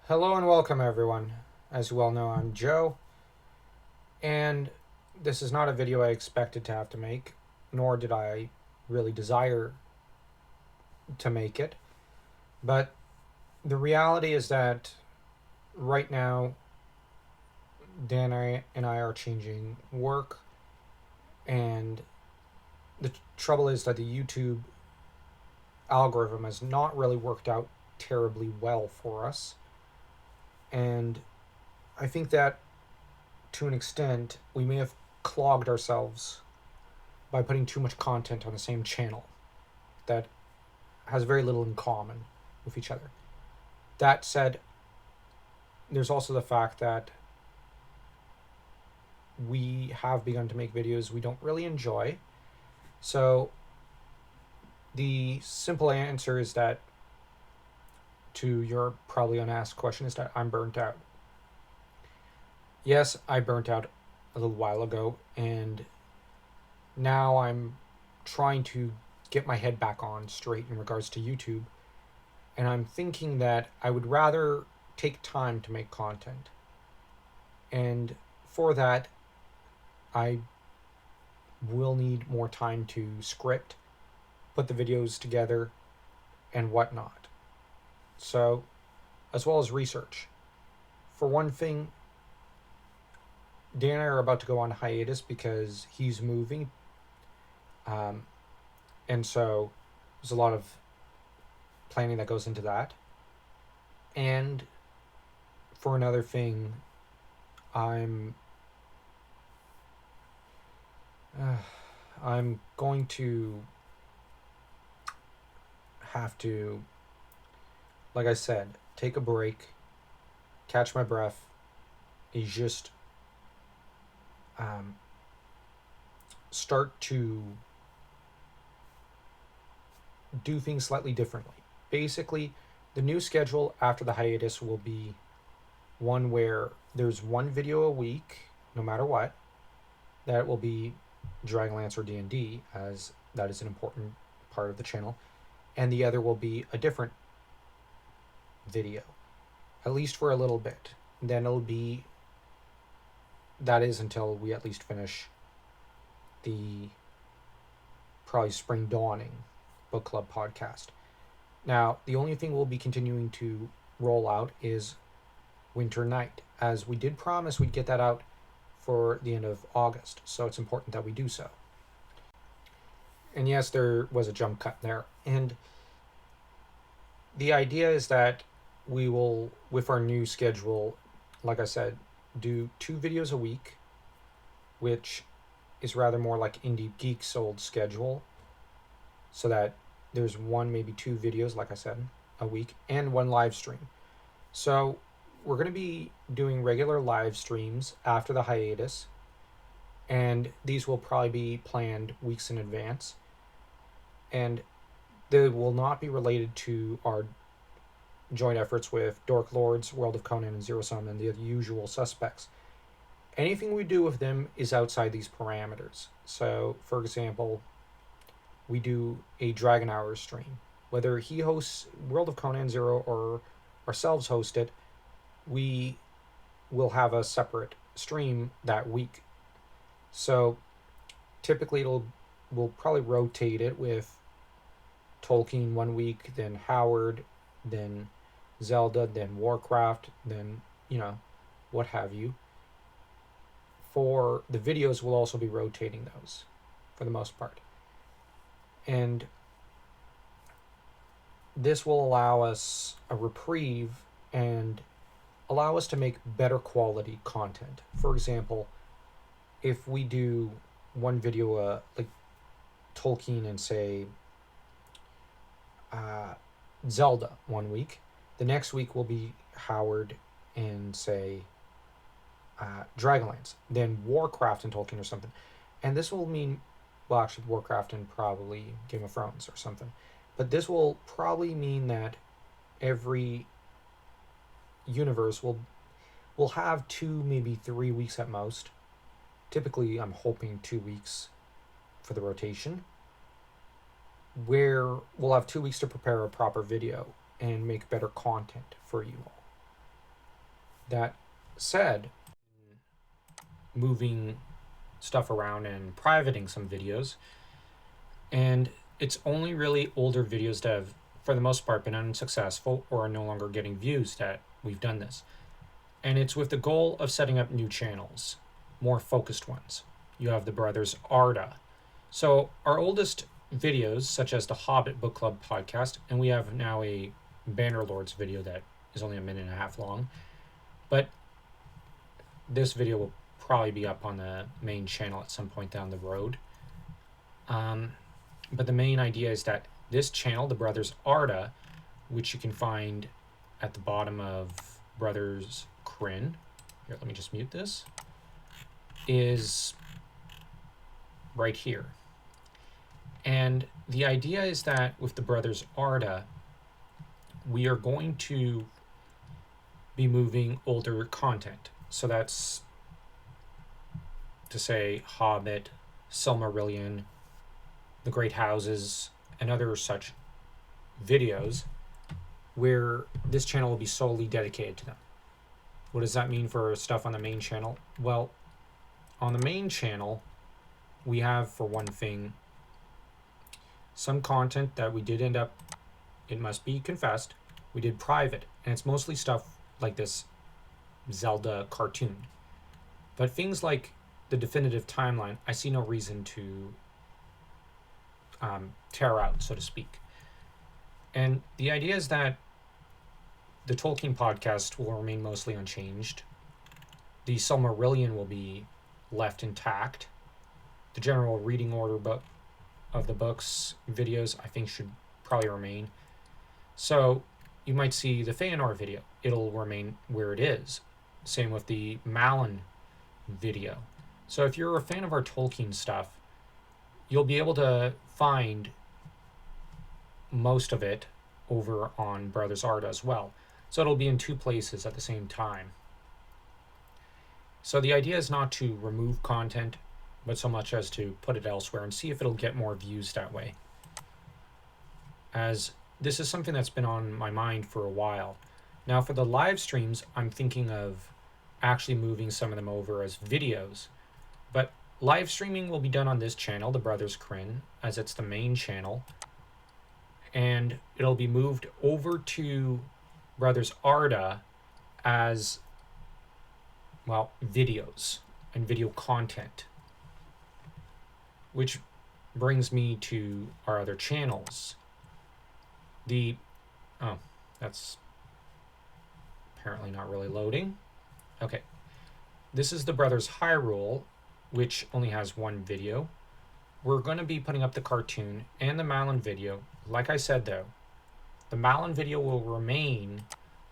Hello and welcome, everyone. As you well know, I'm Joe, and this is not a video I expected to have to make, nor did I really desire to make it. But the reality is that right now, Dan and I are changing work, and the trouble is that the YouTube algorithm has not really worked out terribly well for us. And I think that to an extent, we may have clogged ourselves by putting too much content on the same channel that has very little in common with each other. That said, there's also the fact that we have begun to make videos we don't really enjoy. So the simple answer is that to your probably unasked question is that I'm burnt out. Yes, I burnt out a little while ago, and now I'm trying to get my head back on straight in regards to YouTube. And I'm thinking that I would rather take time to make content. And for that, I will need more time to script, put the videos together, and whatnot. So, as well as research. For one thing, Dan and I are about to go on hiatus because he's moving. Um, and so there's a lot of planning that goes into that. And for another thing, I'm uh, I'm going to have to, like I said, take a break, catch my breath, is just um, start to do things slightly differently. Basically, the new schedule after the hiatus will be one where there's one video a week, no matter what. That will be Dragonlance or D&D, as that is an important part of the channel. And the other will be a different video, at least for a little bit. Then it'll be, that is until we at least finish the probably Spring Dawning book club podcast. Now, the only thing we'll be continuing to roll out is Winter Night, as we did promise we'd get that out for the end of August, so it's important that we do so. And yes, there was a jump cut there. And the idea is that we will, with our new schedule, like I said, do 2 videos a week, which is rather more like Indie Geek's old schedule, so that there's one, maybe 2 videos, like I said, a week, and one live stream. So we're going to be doing regular live streams after the hiatus, and these will probably be planned weeks in advance. And they will not be related to our joint efforts with Dork Lords, World of Conan, and Zero Sum, and the usual suspects. Anything we do with them is outside these parameters. So, for example, we do a Dragon Hour stream. Whether he hosts World of Conan Zero or ourselves host it, we will have a separate stream that week. So typically we'll probably rotate it with Tolkien one week, then Howard, then Zelda, then Warcraft, then, what have you. For the videos, we'll also be rotating those for the most part. And this will allow us a reprieve and allow us to make better quality content. For example, if we do one video, like Tolkien and say Zelda one week, the next week will be Howard and say Dragonlance, then Warcraft and Tolkien or something. And this will mean, well, actually, Warcraft and probably Game of Thrones or something. But this will probably mean that every universe will have 2, maybe 3 weeks at most. Typically, I'm hoping 2 weeks for the rotation, where we'll have 2 weeks to prepare a proper video and make better content for you all. That said, moving stuff around and privating some videos, and it's only really older videos that have, for the most part, been unsuccessful or are no longer getting views that we've done this. And it's with the goal of setting up new channels, more focused ones. You have the brothers Arda. So our oldest videos, such as the Hobbit Book Club podcast, and we have now a Bannerlords video that is only a minute and a half long, but this video will probably be up on the main channel at some point down the road. But the main idea is that this channel, the Brothers Arda, which you can find at the bottom of Brothers Kryn, here, let me just mute this, is right here. And the idea is that with the Brothers Arda, we are going to be moving older content. So that's to say Hobbit, Silmarillion, The Great Houses, and other such videos where this channel will be solely dedicated to them. What does that mean for stuff on the main channel? Well, on the main channel, we have, for one thing, some content that we did end up, it must be confessed, we did private, and it's mostly stuff like this Zelda cartoon. But things like the definitive timeline, I see no reason to tear out, so to speak. And the idea is that the Tolkien podcast will remain mostly unchanged. The Silmarillion will be left intact. The general reading order of the books, videos, I think should probably remain. So you might see the Feanor video. It'll remain where it is. Same with the Malin video. So if you're a fan of our Tolkien stuff, you'll be able to find most of it over on Brothers Arda as well. So it'll be in two places at the same time. So the idea is not to remove content, but so much as to put it elsewhere and see if it'll get more views that way. As this is something that's been on my mind for a while. Now for the live streams, I'm thinking of actually moving some of them over as videos. But live streaming will be done on this channel, the Brothers Kryn, as it's the main channel. And it'll be moved over to Brothers Arda as, well, videos and video content. Which brings me to our other channels. That's apparently not really loading. Okay. This is the Brothers Hyrule, which only has one video. We're going to be putting up the cartoon and the Malin video. Like I said, though, the Malin video will remain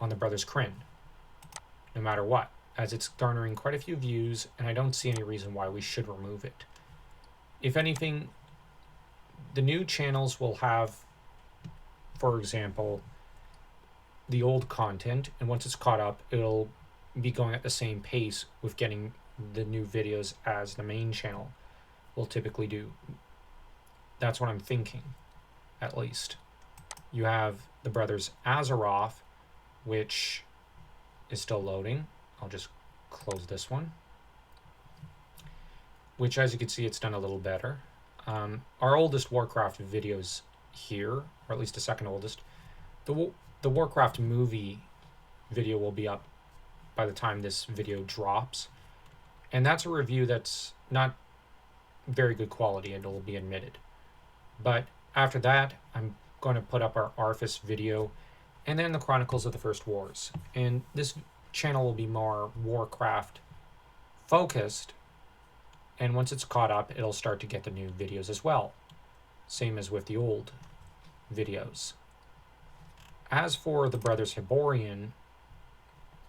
on the Brothers Kryn, no matter what, as it's garnering quite a few views, and I don't see any reason why we should remove it. If anything, the new channels will have, for example, the old content, and once it's caught up, it'll be going at the same pace with getting the new videos as the main channel will typically do. That's what I'm thinking, at least. You have the Brothers Azeroth, which is still loading. I'll just close this one. Which, as you can see, it's done a little better. Our oldest Warcraft videos here, or at least the second oldest. The Warcraft movie video will be up by the time this video drops. And that's a review that's not very good quality, and it'll be admitted. But after that, I'm going to put up our Arthas video and then the Chronicles of the First Wars. And this channel will be more Warcraft focused. And once it's caught up, it'll start to get the new videos as well. Same as with the old videos. As for the Brothers Hyborian,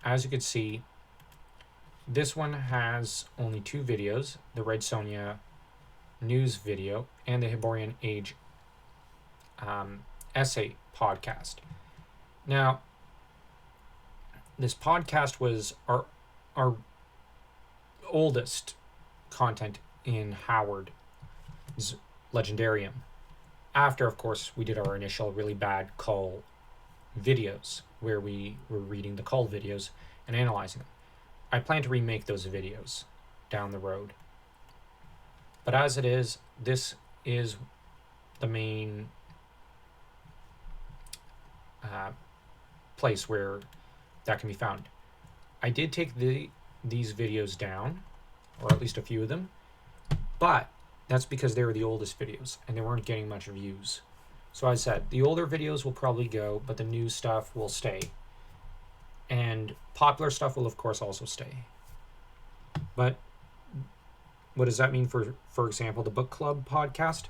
as you can see, this one has only two videos, the Red Sonja news video and the Hyborian Age essay podcast. Now, this podcast was our oldest content in Howard's Legendarium. After, of course, we did our initial really bad Cull videos where we were reading the call videos and analyzing them. I plan to remake those videos down the road. But as it is, this is the main place where that can be found. I did take these videos down, or at least a few of them, but that's because they were the oldest videos and they weren't getting much views. So as I said, the older videos will probably go, but the new stuff will stay. And popular stuff will, of course, also stay. But what does that mean for example, the book club podcast?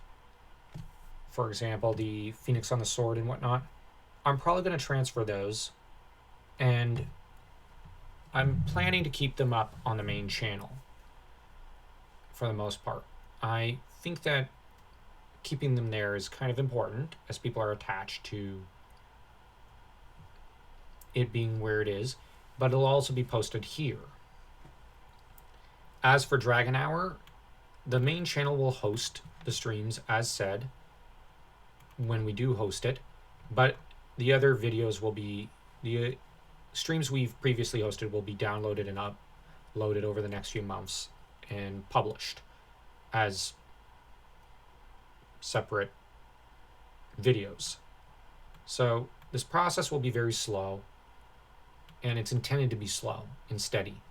For example, the Phoenix on the Sword and whatnot? I'm probably going to transfer those, and I'm planning to keep them up on the main channel for the most part. I think that keeping them there is kind of important, as people are attached to it being where it is, but it'll also be posted here. As for Dragon Hour, the main channel will host the streams, as said, when we do host it, but the other videos will be, the streams we've previously hosted will be downloaded and uploaded over the next few months and published as separate videos. So this process will be very slow, and it's intended to be slow and steady.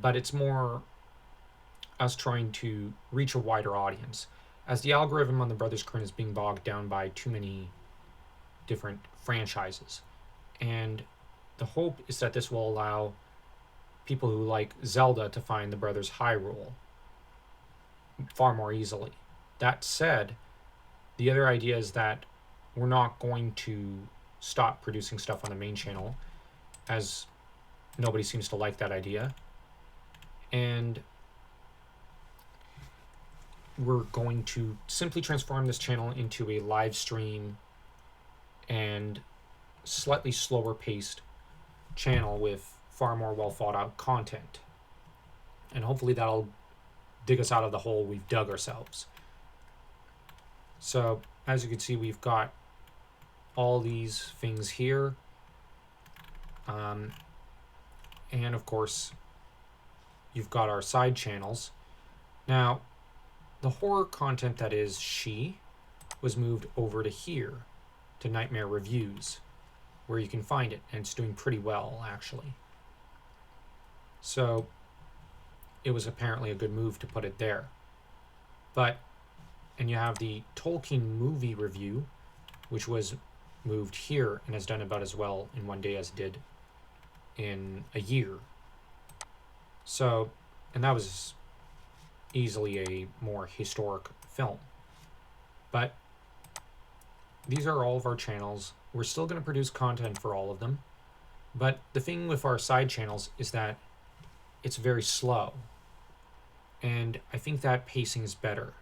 But it's more us trying to reach a wider audience, as the algorithm on the Brothers Kern is being bogged down by too many different franchises. And the hope is that this will allow people who like Zelda to find the Brothers Hyrule far more easily. That said, the other idea is that we're not going to stop producing stuff on the main channel, as nobody seems to like that idea. And we're going to simply transform this channel into a live stream and slightly slower paced channel with far more well thought out content. And hopefully that'll dig us out of the hole we've dug ourselves. So as you can see, we've got all these things here. And of course, you've got our side channels. Now, the horror content that is She was moved over to here, to Nightmare Reviews, where you can find it, and it's doing pretty well, actually. So it was apparently a good move to put it there. But, and you have the Tolkien movie review, which was moved here and has done about as well in one day as it did in a year. So, and that was easily a more historic film. But these are all of our channels. We're still going to produce content for all of them. But the thing with our side channels is that it's very slow. And I think that pacing is better,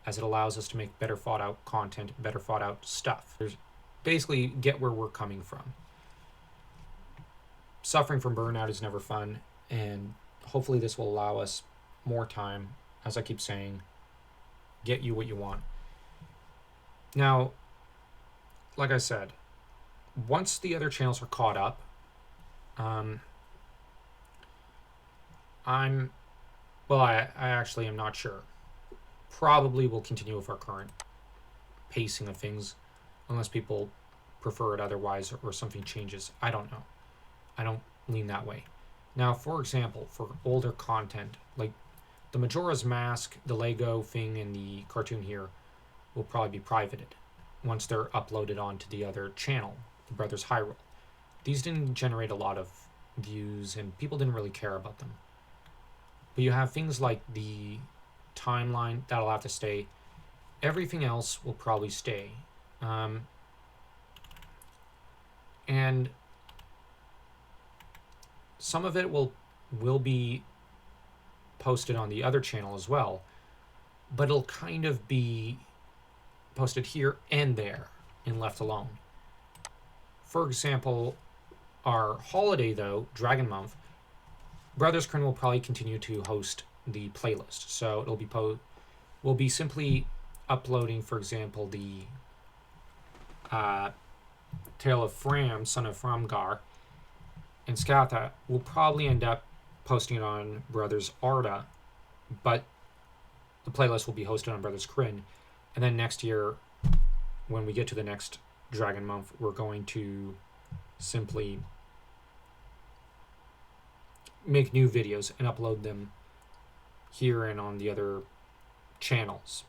as it allows us to make better thought out content, better thought out stuff. There's basically get where we're coming from. Suffering from burnout is never fun, and hopefully this will allow us more time, as I keep saying, get you what you want. Now, like I said, once the other channels are caught up, I actually am not sure. Probably will continue with our current pacing of things, unless people prefer it otherwise, or something changes. I don't know. I don't lean that way. Now, for example, for older content, like the Majora's Mask, the Lego thing, and the cartoon here will probably be privated once they're uploaded onto the other channel, the Brothers Hyrule. These didn't generate a lot of views, and people didn't really care about them. But you have things like the timeline, that'll have to stay. Everything else will probably stay. And some of it will be posted on the other channel as well, but it'll kind of be posted here and there and left alone. For example, our holiday, though, Dragon Month, Brothers Kern will probably continue to host the playlist. So it'll be we'll be simply uploading, for example, the Tale of Fram, Son of Framgar, and Skatha, we'll probably end up posting it on Brothers Arda, but the playlist will be hosted on Brothers Kryn. And then next year, when we get to the next Dragon Month, we're going to simply make new videos and upload them here and on the other channels,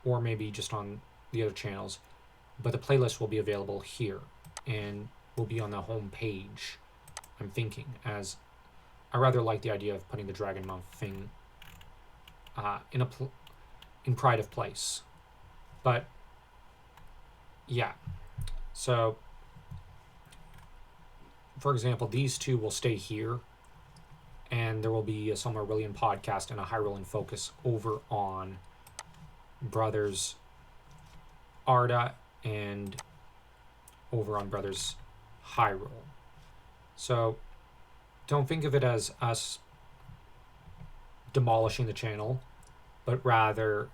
or maybe just on the other channels. But the playlist will be available here and will be on the home page, I'm thinking, as I rather like the idea of putting the Dragon Month thing in pride of place. But yeah, so for example, these two will stay here, and there will be a Silmarillion podcast and a Hyrule in Focus over on Brothers Arda and over on Brothers Hyrule. So don't think of it as us demolishing the channel, but rather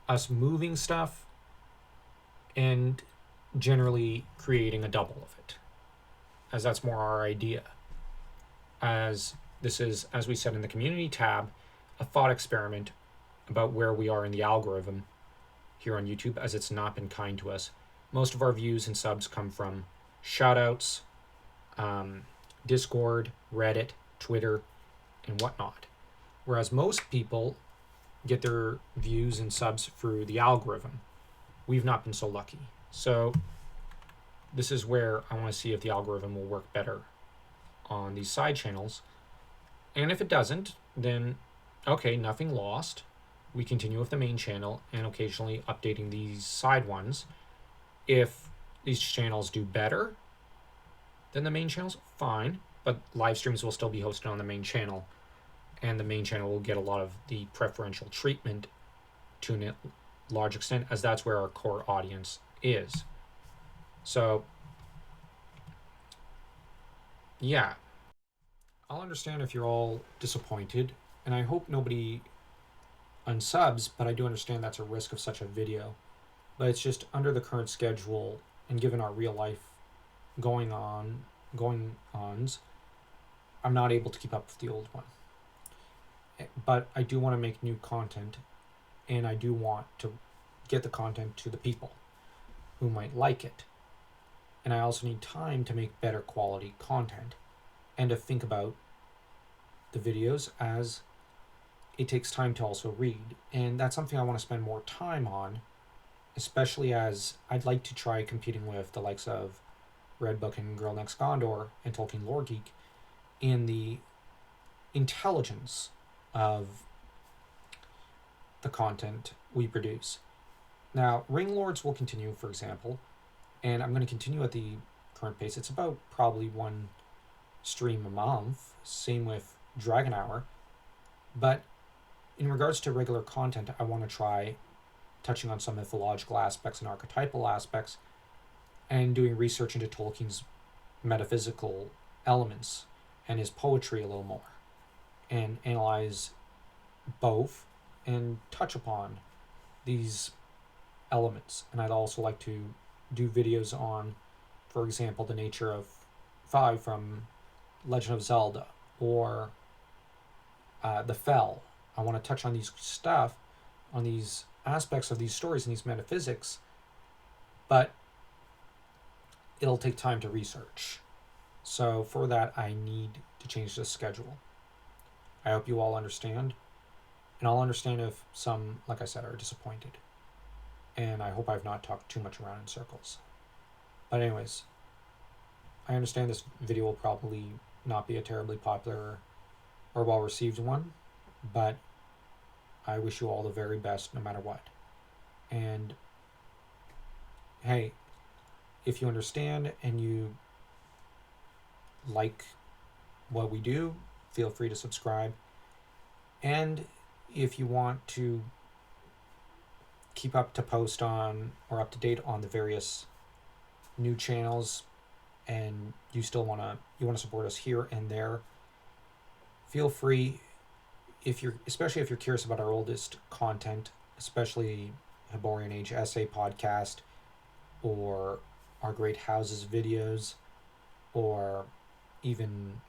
us moving stuff and generally creating a double of it, as that's more our idea. As this is, as we said in the community tab, a thought experiment about where we are in the algorithm here on YouTube, as it's not been kind to us. Most of our views and subs come from shoutouts, Discord, Reddit, Twitter, and whatnot. Whereas most people get their views and subs through the algorithm. We've not been so lucky. So this is where I want to see if the algorithm will work better on these side channels. And if it doesn't, then okay, nothing lost. We continue with the main channel and occasionally updating these side ones. If these channels do better than the main channels, fine. But live streams will still be hosted on the main channel, and the main channel will get a lot of the preferential treatment to a large extent, as that's where our core audience is. So yeah, I'll understand if you're all disappointed, and I hope nobody unsubs, but I do understand that's a risk of such a video. But it's just under the current schedule, and given our real life going ons, I'm not able to keep up with the old one. But I do want to make new content, and I do want to get the content to the people who might like it. And I also need time to make better quality content and to think about the videos, as it takes time to also read. And that's something I want to spend more time on, especially as I'd like to try competing with the likes of Redbook and Girl Next Gondor and Tolkien Lore Geek in the intelligence of the content we produce. Now, Ring Lords will continue, for example, and I'm going to continue at the current pace. It's about probably one stream a month, same with Dragon Hour. But in regards to regular content, I want to try touching on some mythological aspects and archetypal aspects, and doing research into Tolkien's metaphysical elements and his poetry a little more, and analyze both and touch upon these elements. And I'd also like to do videos on, for example, the nature of Five from Legend of Zelda, or the Fell. I want to touch on these stuff, on these aspects of these stories and these metaphysics, but it'll take time to research. So for that, I need to change the schedule. I hope you all understand, and I'll understand if some, like I said, are disappointed. And I hope I've not talked too much around in circles. But anyways, I understand this video will probably not be a terribly popular or well-received one, but I wish you all the very best no matter what. And hey, if you understand and you like what we do, feel free to subscribe. And if you want to keep up to post on, or up to date on, the various new channels, and you still want to support us here and there, feel free. Especially if you're curious about our oldest content, especially Hyborian Age Essay Podcast, or our Great Houses videos, or even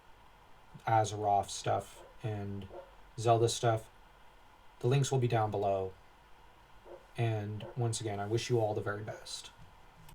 Azeroth stuff and Zelda stuff, the links will be down below. And once again, I wish you all the very best.